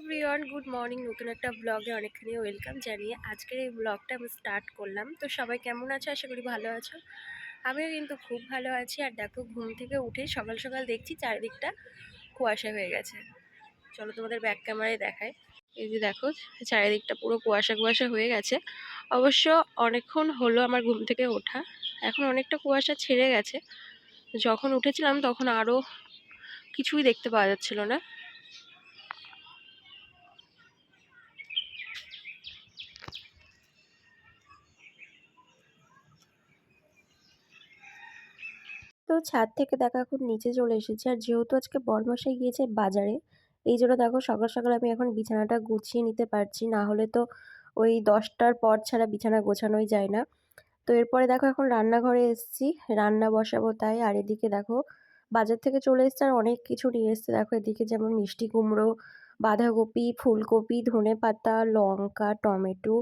Everyone, good morning. নতুন একটা ব্লগে অনেকখানি ওয়েলকাম জানিয়ে আজকের এই ব্লগটা আমি স্টার্ট করলাম। তো সবাই কেমন আছো? আশা করি ভালো আছো। আমিও কিন্তু খুব ভালো আছি। আর দেখো, ঘুম থেকে উঠে সকাল সকাল দেখছি চারিদিকটা কুয়াশা হয়ে গেছে। চলো তোমাদের ব্যাক ক্যামেরায় দেখায়। এই যে দেখো, চারিদিকটা পুরো কুয়াশা কুয়াশা হয়ে গেছে। অবশ্য অনেকক্ষণ হলো আমার ঘুম থেকে ওঠা, এখন অনেকটা কুয়াশা ছেড়ে গেছে। যখন উঠেছিলাম তখন আরও কিছুই দেখতে পাওয়া যাচ্ছিল না। তো ছাদ থেকে দেখো এখন নিচে চলে এসেছি। আর যেহেতু আজকে বরমশাই গিয়েছে বাজারে, এই জন্য দেখো সকাল সকাল আমি এখন বিছানাটা গুছিয়ে নিতে পারছি, না হলে তো ওই 10টার পর ছাড়া বিছানা গোছানোই যায় না। তো এরপরে দেখো এখন রান্নাঘরে এসেছি, রান্না বসাবো তাই। আর এদিকে দেখো বাজার থেকে চলে এসছে আর অনেক কিছু নিয়ে এসছে। দেখো এদিকে যেমন মিষ্টি কুমড়ো, বাঁধাকপি, ফুলকপি, ধনেপাতা, লঙ্কা, টমেটো,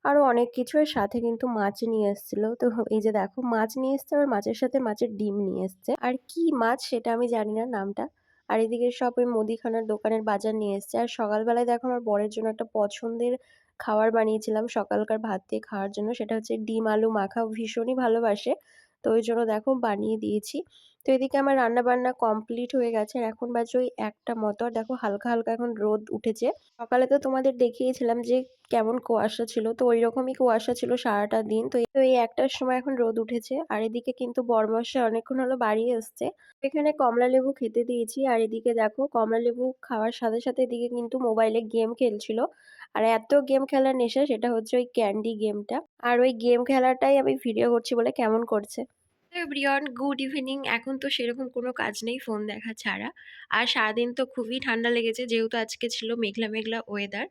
আরো অনেক কিছু। এর সাথে কিন্তু মাছ নিয়ে এসেছিল। তো এই যে দেখো মাছ নিয়ে এসছে, আর মাছের সাথে মাছের ডিম নিয়ে এসছে। আর কি মাছ সেটা আমি জানি না নামটা। আর এদিকে সব ওই মুদিখানার দোকানের বাজার নিয়ে এসছে। আর সকালবেলায় দেখো আমার বরের জন্য একটা পছন্দের খাবার বানিয়েছিলাম সকালকার ভাত দিয়ে খাওয়ার জন্য। সেটা হচ্ছে ডিম আলু মাখা, ভীষণই ভালোবাসে। তো ওই জন্য দেখো বানিয়ে দিয়েছি। তো এদিকে আমার রান্না বান্না কমপ্লিট হয়ে গেছে। আর এখন বাজে ওই 1টা মতো। আর দেখো হালকা হালকা এখন রোদ উঠেছে। সকালে তো তোমাদের দেখিয়েছিলাম যে কেমন কুয়াশা ছিল, তো ওই রকমই কুয়াশা ছিল সারাটা দিন। তো এই 1টার সময় এখন রোদ উঠেছে। আর এদিকে কিন্তু বরমশাই অনেকক্ষণ হলো বাড়ি এসছে। এখানে কমলা লেবু খেতে দিয়েছি। আর এদিকে দেখো কমলা লেবু খাওয়ার সাথে সাথে এদিকে কিন্তু মোবাইলে গেম খেলছিল। আর এত গেম খেলার নেশা, সেটা হচ্ছে ওই ক্যান্ডি গেমটা। আর ওই গেম খেলাটাই আমি ভিডিও করছি বলে কেমন করছে। Everyone, good evening. এখন তো সেরকম কোনো কাজ নেই ফোন দেখা ছাড়া। আর সারাদিন তো খুবই ঠান্ডা লেগেছে, যেহেতু আজকে ছিল মেঘলা মেঘলা ওয়েদার।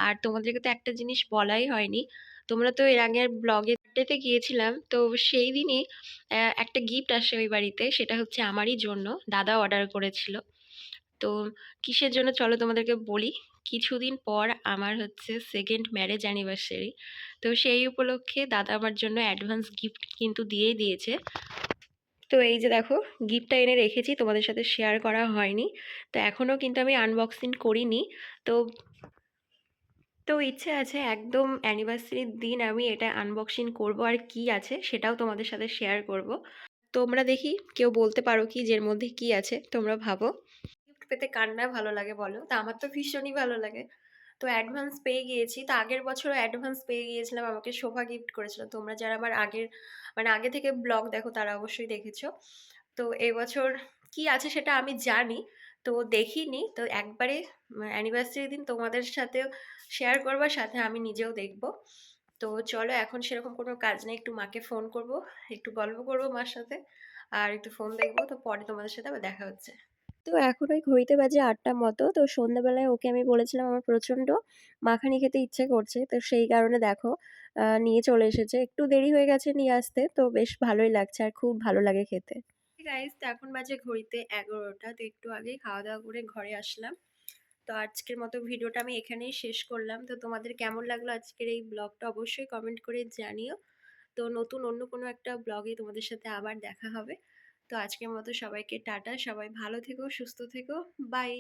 আর তোমাদেরকে তো একটা জিনিস বলাই হয়নি। তোমরা তো এর আগের ব্লগে ডেতে গিয়েছিলাম, তো সেই দিনই একটা গিফট আসে ওই বাড়িতে। সেটা হচ্ছে আমারই জন্য, দাদা অর্ডার করেছিল। তো কিসের জন্য চলো তোমাদেরকে বলি। কিছুদিন পর আমার হচ্ছে সেকেন্ড ম্যারেজ অ্যানিভার্সারি। তো সেই উপলক্ষে দাদা আমার জন্য অ্যাডভান্স গিফট কিন্তু দিয়েই দিয়েছে। তো এই যে দেখো, গিফটটা এনে রেখেছি, তোমাদের সাথে শেয়ার করা হয়নি। তো এখনও কিন্তু আমি আনবক্সিং করিনি। তো তো ইচ্ছে আছে একদম অ্যানিভার্সারির দিন আমি এটা আনবক্সিং করব, আর কি আছে সেটাও তোমাদের সাথে শেয়ার করব। তোমরা দেখি কেউ বলতে পারো কি যে এর মধ্যে কি আছে, তোমরা ভাবো। গিফট পেতে কার না ভালো লাগে বলো? তা আমার তো ভীষণই ভালো লাগে। তো অ্যাডভান্স পেয়ে গিয়েছি। তো আগের বছরও অ্যাডভান্স পেয়ে গিয়েছিলাম, আমাকে শোভা গিফট করেছিল। তোমরা যারা আমার আগের মানে আগে থেকে ব্লগ দেখো তারা অবশ্যই দেখেছো। তো এবছর কি আছে সেটা আমি জানি, তো দেখিনি। তো একবারে অ্যানিভার্সারি দিন তোমাদের সাথেও শেয়ার করবার সাথে আমি নিজেও দেখব। তো চলো, এখন সেরকম কোনো কাজ নেই, একটু মাকে ফোন করব, একটু গল্প করব মার সাথে, আর একটু ফোন দেখবো। তো পরে তোমাদের সাথে আবার দেখা হচ্ছে। তো এখন ওই ঘড়িতে বাজে 8টা মতো। তো সন্ধ্যাবেলায় ওকে আমি বলেছিলাম আমার প্রচন্ড মাখানি খেতে ইচ্ছে করছে, তো সেই কারণে দেখো নিয়ে চলে এসেছে। একটু দেরি হয়ে গেছে নিয়ে আসতে, তো বেশ ভালোই লাগছে আর খুব ভালো লাগে খেতে। গাইস, তো এখন বাজে ঘড়িতে 11টা। তো একটু আগেই খাওয়া দাওয়া করে ঘরে আসলাম। তো আজকের মতো ভিডিওটা আমি এখানেই শেষ করলাম। তো তোমাদের কেমন লাগলো আজকের এই ব্লগটা অবশ্যই কমেন্ট করে জানিও। তো নতুন অন্য কোনো একটা ব্লগে তোমাদের সাথে আবার দেখা হবে। তো আজকের মতো সবাইকে টাটা, সবাই ভালো থেকো, সুস্থ থেকো, বাই।